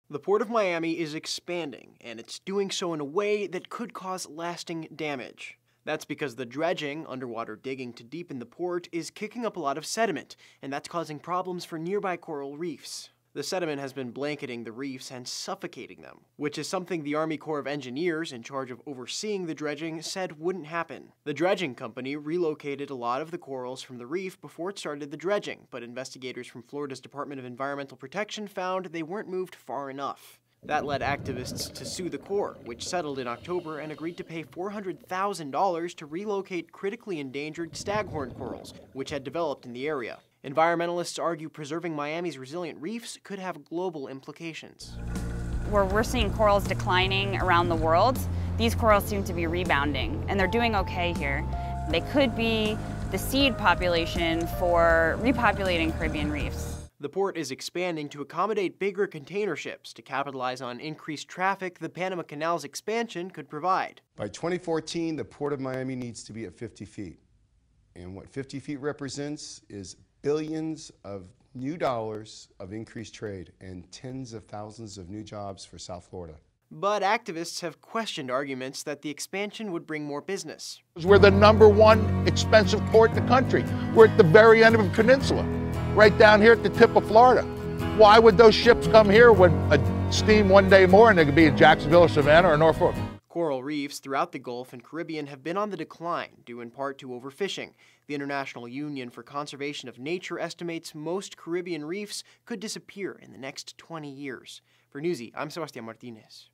The Port of Miami is expanding, and it's doing so in a way that could cause lasting damage. That's because the dredging, underwater digging to deepen the port, is kicking up a lot of sediment, and that's causing problems for nearby coral reefs. The sediment has been blanketing the reefs and suffocating them, which is something the Army Corps of Engineers, in charge of overseeing the dredging, said wouldn't happen. The dredging company relocated a lot of the corals from the reef before it started the dredging, but investigators from Florida's Department of Environmental Protection found they weren't moved far enough. That led activists to sue the Corps, which settled in October and agreed to pay $400,000 to relocate critically endangered staghorn corals, which had developed in the area. Environmentalists argue preserving Miami's resilient reefs could have global implications. Where we're seeing corals declining around the world, these corals seem to be rebounding, and they're doing okay here. They could be the seed population for repopulating Caribbean reefs. The port is expanding to accommodate bigger container ships to capitalize on increased traffic the Panama Canal's expansion could provide. By 2014, the Port of Miami needs to be at 50 feet. And what 50 feet represents is billions of new dollars of increased trade and tens of thousands of new jobs for South Florida. But activists have questioned arguments that the expansion would bring more business. We're the #1 expensive port in the country. We're at the very end of a peninsula, right down here at the tip of Florida. Why would those ships come here when steam one day more and they could be in Jacksonville or Savannah or Norfolk? Coral reefs throughout the Gulf and Caribbean have been on the decline, due in part to overfishing. The International Union for Conservation of Nature estimates most Caribbean reefs could disappear in the next 20 years. For Newsy, I'm Sebastián Martínez.